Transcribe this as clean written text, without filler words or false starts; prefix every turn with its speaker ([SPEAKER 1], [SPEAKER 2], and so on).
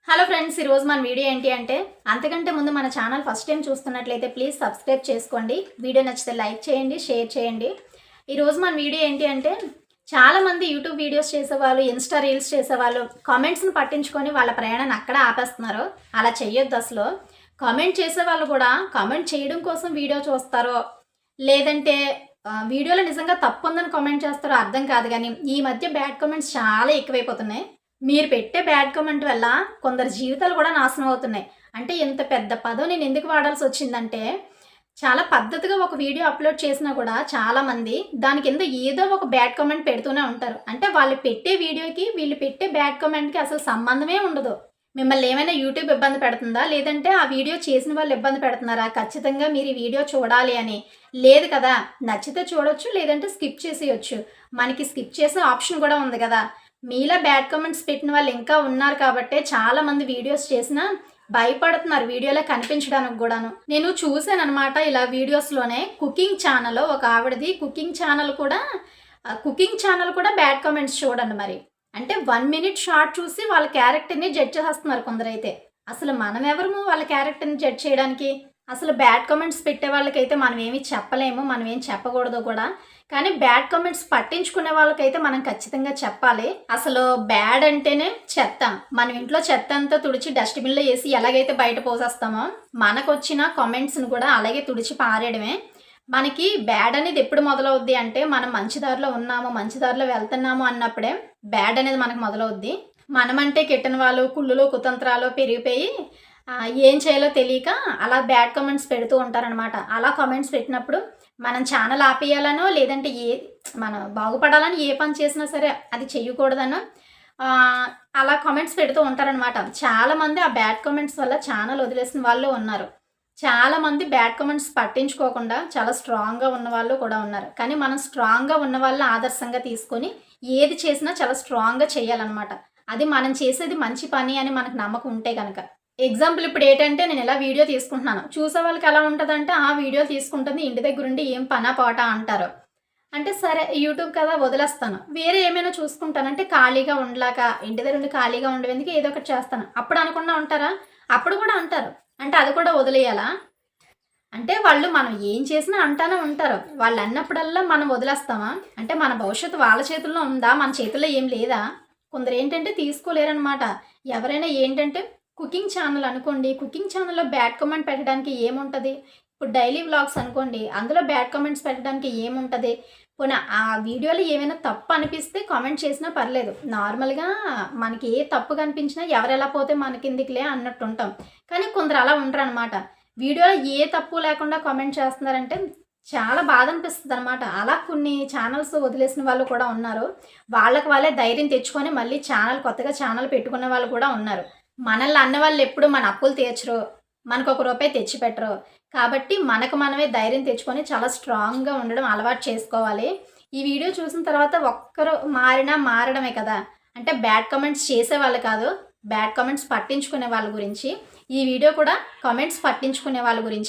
[SPEAKER 1] Hello friends, ఈరోజు మన video ఏంటి అంటే అంతకంటే ముందు మన ఛానల్ ఫస్ట్ టైం చూస్తున్నట్లయితే ప్లీజ్ సబ్స్క్రైబ్ చేసుకోండి. వీడియో నచ్చితే లైక్ చేయండి, షేర్ చేయండి. ఈరోజు మన వీడియో ఏంటి అంటే చాలామంది యూట్యూబ్ వీడియోస్ చేసేవాళ్ళు, ఇన్స్టా రీల్స్ చేసేవాళ్ళు కామెంట్స్ని పట్టించుకొని వాళ్ళ ప్రయాణాన్ని అక్కడ ఆపేస్తున్నారు. అలా చెయ్యొద్దు అసలు. కామెంట్ చేసేవాళ్ళు కూడా కామెంట్ చేయడం కోసం వీడియో చూస్తారో లేదంటే వీడియోలో నిజంగా తప్పు ఉందని కామెంట్ చేస్తారో అర్థం కాదు. కానీ ఈ మధ్య బ్యాడ్ కామెంట్స్ చాలా ఎక్కువైపోతున్నాయి. మీరు పెట్టే బ్యాడ్ కామెంట్ వల్ల కొందరు జీవితాలు కూడా నాశనం అవుతున్నాయి. అంటే ఇంత పెద్ద పదం నేను ఎందుకు వాడాల్సి వచ్చిందంటే, చాలా పద్ధతిగా ఒక వీడియో అప్లోడ్ చేసినా కూడా చాలామంది దాని కింద ఏదో ఒక బ్యాడ్ కామెంట్ పెడుతూనే ఉంటారు. అంటే వాళ్ళు పెట్టే వీడియోకి వీళ్ళు పెట్టే బ్యాడ్ కామెంట్కి అసలు సంబంధమే ఉండదు. మిమ్మల్ని ఏమైనా యూట్యూబ్ ఇబ్బంది పెడుతుందా, లేదంటే ఆ వీడియో చేసిన వాళ్ళు ఇబ్బంది పెడుతున్నారా, ఖచ్చితంగా మీరు ఈ వీడియో చూడాలి అని లేదు కదా. నచ్చితే చూడొచ్చు, లేదంటే స్కిప్ చేసేయచ్చు. మనకి స్కిప్ చేసే ఆప్షన్ కూడా ఉంది కదా. మీలా బ్యాడ్ కామెంట్స్ పెట్టిన వాళ్ళు ఇంకా ఉన్నారు కాబట్టే చాలామంది వీడియోస్ చేసినా భయపడుతున్నారు వీడియోలో కనిపించడానికి కూడాను. నేను చూశాను అనమాట ఇలా వీడియోస్లోనే. కుకింగ్ ఛానల్ ఒక ఆవిడది కుకింగ్ ఛానల్ కూడా బ్యాడ్ కామెంట్స్ చూడండి మరి. అంటే 1 మినిట్ షార్ట్ చూసి వాళ్ళ క్యారెక్టర్ని జడ్జ్ చేస్తున్నారు కొందరైతే. అసలు మనం ఎవరము వాళ్ళ క్యారెక్టర్ని జడ్జ్ చేయడానికి? అసలు బ్యాడ్ కామెంట్స్ పెట్టే వాళ్ళకైతే మనం ఏమీ చెప్పలేము, మనం ఏం చెప్పకూడదు కూడా. కానీ బ్యాడ్ కామెంట్స్ పట్టించుకునే వాళ్ళకైతే మనం ఖచ్చితంగా చెప్పాలి. అసలు బ్యాడ్ అంటేనే చెత్త. మనం ఇంట్లో చెత్త అంతా తుడిచి డస్ట్బిన్లో వేసి ఎలాగైతే బయట పోసేస్తామో మనకు వచ్చిన కామెంట్స్ని కూడా అలాగే తుడిచి పారేయడమే. మనకి బ్యాడ్ అనేది ఎప్పుడు మొదలవుద్ది అంటే మనం మంచి దారిలో ఉన్నాము, మంచి దారిలో వెళ్తున్నాము అన్నప్పుడే బ్యాడ్ అనేది మనకు మొదలవుద్ది. మనమంటే కిట్టని వాళ్ళు కుళ్ళులు కుతంత్రాలు పెరిగిపోయి ఏం చేయాలో తెలియక అలా బ్యాడ్ కామెంట్స్ పెడుతూ ఉంటారనమాట. అలా కామెంట్స్ పెట్టినప్పుడు మనం ఛానల్ ఆపేయాలనో లేదంటే మనం బాగుపడాలని ఏ పని చేసినా సరే అది చెయ్యకూడదనో అలా కామెంట్స్ పెడుతూ ఉంటారనమాట. చాలామంది ఆ బ్యాడ్ కామెంట్స్ వల్ల ఛానల్ వదిలేసిన వాళ్ళు ఉన్నారు. చాలామంది బ్యాడ్ కామెంట్స్ పట్టించుకోకుండా చాలా స్ట్రాంగ్గా ఉన్న వాళ్ళు కూడా ఉన్నారు. కానీ మనం స్ట్రాంగ్గా ఉన్న వాళ్ళని ఆదర్శంగా తీసుకొని ఏది చేసినా చాలా స్ట్రాంగ్గా చేయాలన్నమాట. అది మనం చేసేది మంచి పని అని మనకు నమ్మకం ఉంటే కనుక. ఎగ్జాంపుల్ ఇప్పుడు ఏంటంటే నేను ఇలా వీడియో తీసుకుంటున్నాను. చూసే వాళ్ళకి ఎలా ఉంటుందంటే ఆ వీడియో తీసుకుంటుంది ఇంటి దగ్గర ఉండి ఏం పనా పాట అంటారు. అంటే సరే యూట్యూబ్ కదా వదిలేస్తాను, వేరే ఏమైనా చూసుకుంటాను. అంటే ఖాళీగా ఉండలేక ఇంటి దగ్గర ఉండి ఖాళీగా ఉండేందుకు ఏదో ఒకటి చేస్తాను అప్పుడు అనకుండా ఉంటారా? అప్పుడు కూడా అంటారు. అంటే అది కూడా వదిలేయాలా? అంటే వాళ్ళు మనం ఏం చేసినా అంటానే ఉంటారు. వాళ్ళు అన్నప్పుడల్లా మనం వదిలేస్తామా? అంటే మన భవిష్యత్తు వాళ్ళ చేతుల్లో ఉందా, మన చేతుల్లో ఏం లేదా? కొందరు ఏంటంటే తీసుకోలేరనమాట. ఎవరైనా ఏంటంటే కుకింగ్ ఛానల్ అనుకోండి, కుకింగ్ ఛానల్లో బ్యాడ్ కామెంట్ పెట్టడానికి ఏముంటుంది? ఇప్పుడు డైలీ వ్లాగ్స్ అనుకోండి, అందులో బ్యాడ్ కామెంట్స్ పెట్టడానికి ఏముంటుంది? పోనీ ఆ వీడియోలో ఏమైనా తప్పు అనిపిస్తే కామెంట్ చేసినా పర్లేదు. నార్మల్గా మనకి ఏ తప్పు కనిపించినా ఎవరెలా పోతే మనకెందుకులే అన్నట్టు ఉంటాం. కానీ కొందరు అలా ఉండరు అనమాట. వీడియోలో ఏ తప్పు లేకుండా కామెంట్ చేస్తున్నారంటే చాలా బాధ అనిపిస్తుంది అనమాట. అలా కొన్ని ఛానల్స్ వదిలేసిన వాళ్ళు కూడా ఉన్నారు. వాళ్ళకి వాళ్ళే ధైర్యం తెచ్చుకొని మళ్ళీ కొత్తగా ఛానల్ పెట్టుకునే వాళ్ళు కూడా ఉన్నారు. మనల్ని అన్న వాళ్ళు ఎప్పుడు మన అప్పులు తీర్చరు, మనకు ₹1 తెచ్చిపెట్టరు. కాబట్టి మనకు మనమే ధైర్యం తెచ్చుకొని చాలా స్ట్రాంగ్గా ఉండడం అలవాటు చేసుకోవాలి. ఈ వీడియో చూసిన తర్వాత ఒక్కరు మారడమే కదా. అంటే బ్యాడ్ కామెంట్స్ చేసేవాళ్ళు కాదు, బ్యాడ్ కామెంట్స్ పట్టించుకునే వాళ్ళ గురించి. ఈ వీడియో కూడా కామెంట్స్ పట్టించుకునే వాళ్ళ గురించే.